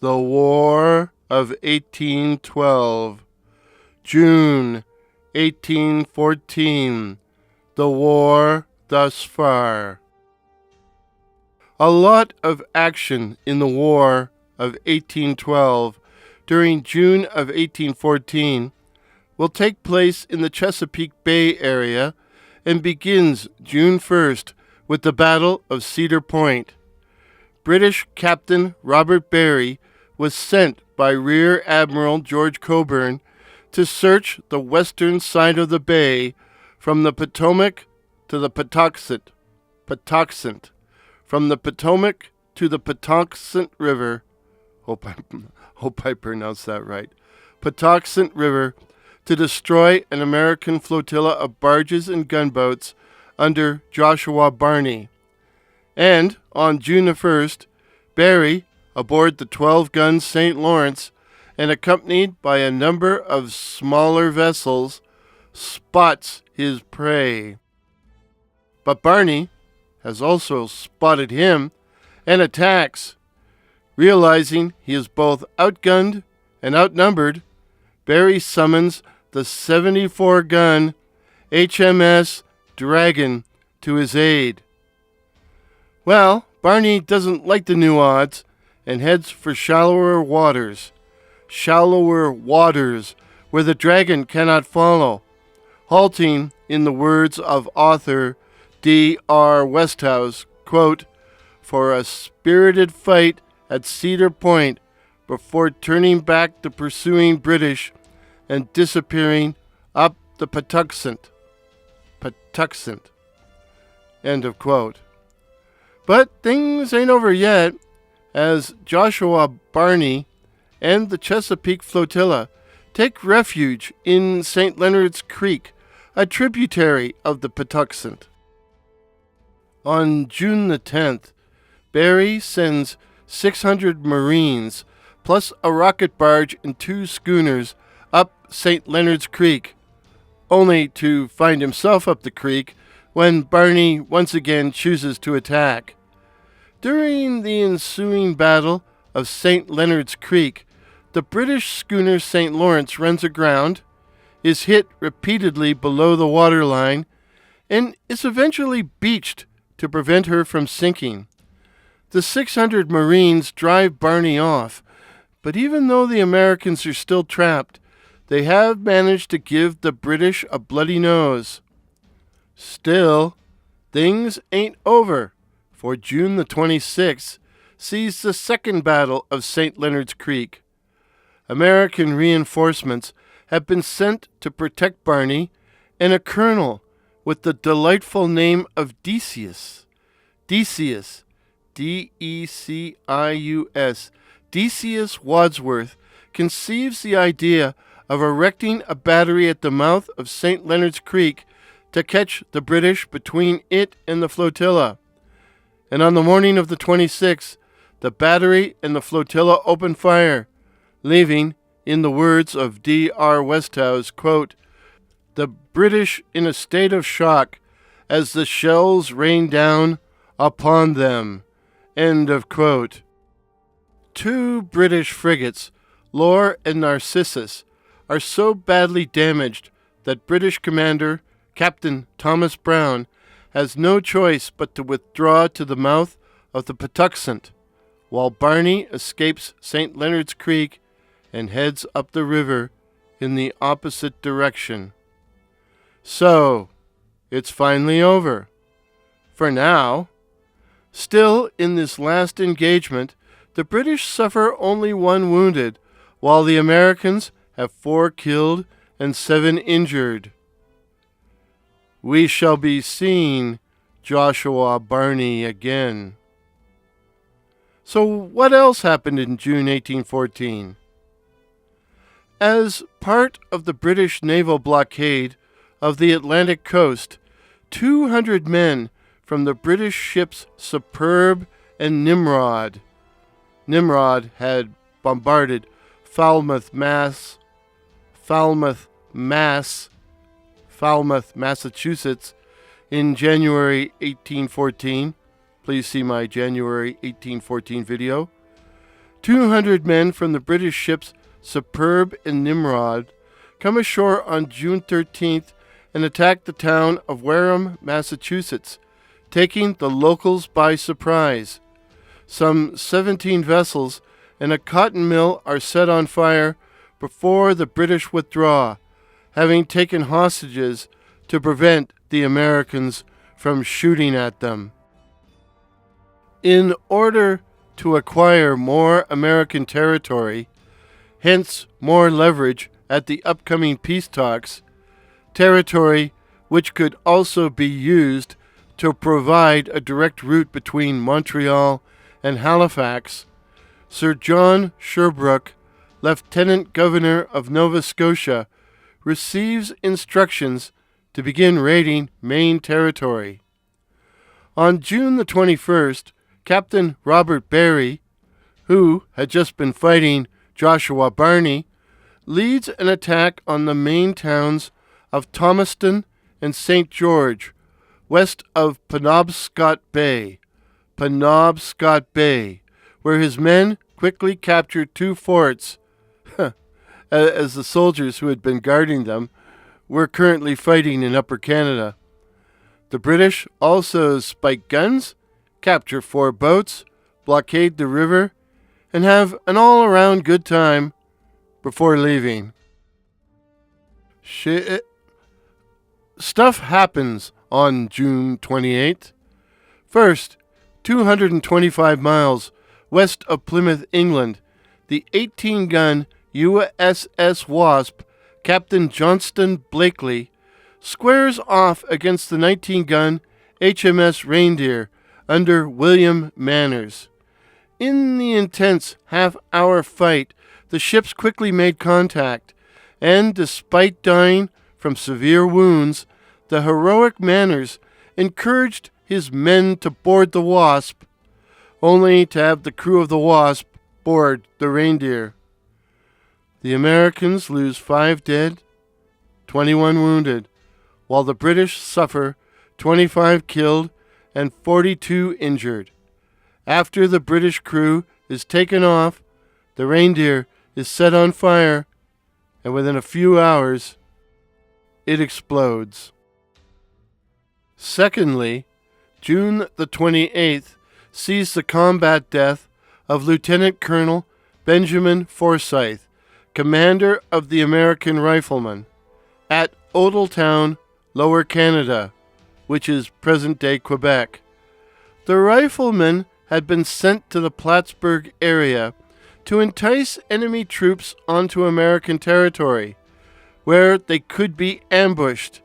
The War of 1812. June 1814. The war thus far. A lot of action in the War of 1812 during June of 1814 will take place in the Chesapeake Bay area and begins June 1st with the Battle of Cedar Point. British Captain Robert Barry was sent by Rear Admiral George Cockburn to search the western side of the bay from the Potomac to the Patuxent, from the Potomac to the Patuxent River. Hope I pronounced that right. Patuxent River, to destroy an American flotilla of barges and gunboats under Joshua Barney. And on June the 1st, Barry, aboard the 12-gun St. Lawrence and accompanied by a number of smaller vessels, spots his prey. But Barney has also spotted him and attacks. Realizing he is both outgunned and outnumbered, Barry summons the 74-gun HMS Dragon to his aid. Well, Barney doesn't like the new odds and heads for shallower waters where the Dragon cannot follow, halting, in the words of author D.R. Westhouse, quote, for a spirited fight at Cedar Point before turning back the pursuing British and disappearing up the Patuxent. End of quote. But things ain't over yet, as Joshua Barney and the Chesapeake flotilla take refuge in St. Leonard's Creek, a tributary of the Patuxent. On June the 10th, Barry sends 600 Marines, plus a rocket barge and 2 schooners, up St. Leonard's Creek, only to find himself up the creek when Barney once again chooses to attack. During the ensuing Battle of St. Leonard's Creek, the British schooner St. Lawrence runs aground, is hit repeatedly below the waterline, and is eventually beached to prevent her from sinking. The 600 Marines drive Barney off, but even though the Americans are still trapped, they have managed to give the British a bloody nose. Still, things ain't over, for June the 26th sees the second Battle of St. Leonard's Creek. American reinforcements have been sent to protect Barney and a colonel with the delightful name of Decius, D-E-C-I-U-S, Decius Wadsworth conceives the idea of erecting a battery at the mouth of St. Leonard's Creek to catch the British between it and the flotilla. And on the morning of the 26th, the battery and the flotilla open fire, leaving, in the words of D.R. Westhouse, quote, the British in a state of shock as the shells rain down upon them. End of quote. 2 British frigates, Lore and Narcissus, are so badly damaged that British commander Captain Thomas Brown has no choice but to withdraw to the mouth of the Patuxent, while Barney escapes St. Leonard's Creek and heads up the river in the opposite direction. So, it's finally over. For now. Still, in this last engagement, the British suffer only 1 wounded, while the Americans have 4 killed and 7 injured. We shall be seeing Joshua Barney again. So what else happened in June 1814? As part of the British naval blockade of the Atlantic coast, 200 men from the British ships Superb and Nimrod had bombarded Falmouth, Massachusetts in January 1814. Please see my January 1814 video. 200 men from the British ships Superb and Nimrod come ashore on June 13th and attack the town of Wareham, Massachusetts, taking the locals by surprise. Some 17 vessels and a cotton mill are set on fire before the British withdraw, having taken hostages to prevent the Americans from shooting at them. In order to acquire more American territory, hence more leverage at the upcoming peace talks, territory which could also be used to provide a direct route between Montreal and Halifax, Sir John Sherbrooke, Lieutenant Governor of Nova Scotia, receives instructions to begin raiding Maine territory. On June the 21st, Captain Robert Barry, who had just been fighting Joshua Barney, leads an attack on the Maine towns of Thomaston and St. George, west of Penobscot Bay, where his men quickly captured 2 forts, as the soldiers who had been guarding them were currently fighting in Upper Canada. The British also spike guns, capture 4 boats, blockade the river, and have an all-around good time before leaving. Stuff happens on June 28th. First, 225 miles west of Plymouth, England, the 18-gun USS Wasp, Captain Johnston Blakely, squares off against the 19-gun HMS Reindeer under William Manners. In the intense half-hour fight, the ships quickly made contact, and despite dying from severe wounds, the heroic Manners encouraged his men to board the Wasp, only to have the crew of the Wasp board the Reindeer. The Americans lose 5 dead, 21 wounded, while the British suffer 25 killed and 42 injured. After the British crew is taken off, the Reindeer is set on fire, and within a few hours, it explodes. Secondly, June the 28th sees the combat death of Lieutenant Colonel Benjamin Forsythe, commander of the American Riflemen, at Odelltown, Lower Canada, which is present-day Quebec. The riflemen had been sent to the Plattsburgh area to entice enemy troops onto American territory, where they could be ambushed.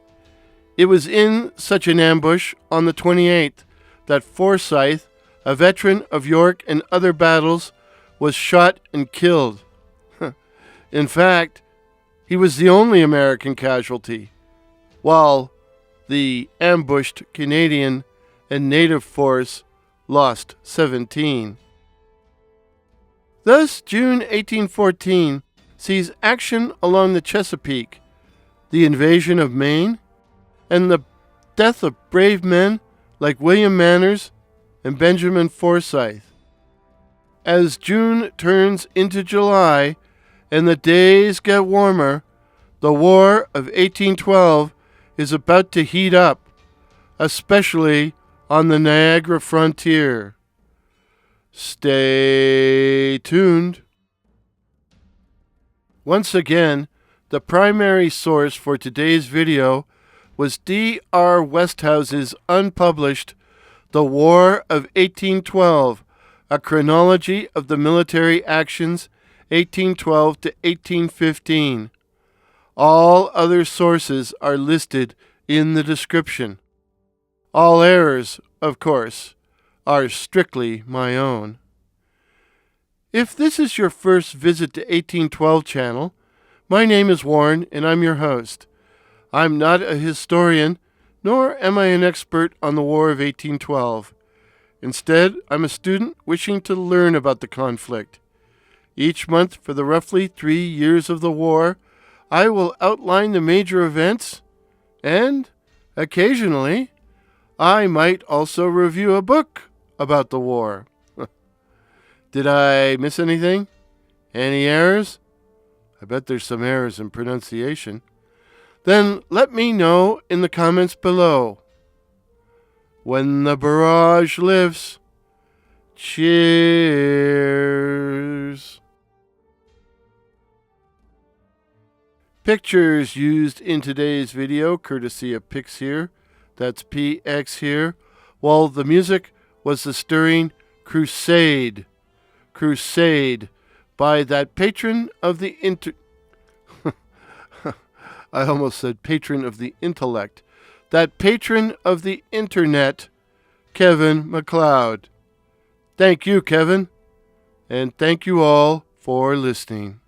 It was in such an ambush on the 28th that Forsyth, a veteran of York and other battles, was shot and killed. In fact, he was the only American casualty, while the ambushed Canadian and native force lost 17. Thus, June 1814 sees action along the Chesapeake, the invasion of Maine, and the death of brave men like William Manners and Benjamin Forsythe. As June turns into July and the days get warmer, the War of 1812 is about to heat up, especially on the Niagara frontier. Stay tuned. Once again, the primary source for today's video was D.R. Westhouse's unpublished The War of 1812, a chronology of the military actions 1812 to 1815. All other sources are listed in the description. All errors, of course, are strictly my own. If this is your first visit to 1812 channel, my name is Warren and I'm your host. I'm not a historian, nor am I an expert on the War of 1812. Instead, I'm a student wishing to learn about the conflict. Each month for the roughly 3 years of the war, I will outline the major events, and occasionally, I might also review a book about the war. Did I miss anything? Any errors? I bet there's some errors in pronunciation. Then let me know in the comments below. When the barrage lifts, cheers. Pictures used in today's video, courtesy of Pix here, that's PX here, while the music was the stirring Crusade by that patron of the I almost said patron of the intellect. That patron of the internet, Kevin MacLeod. Thank you, Kevin, and thank you all for listening.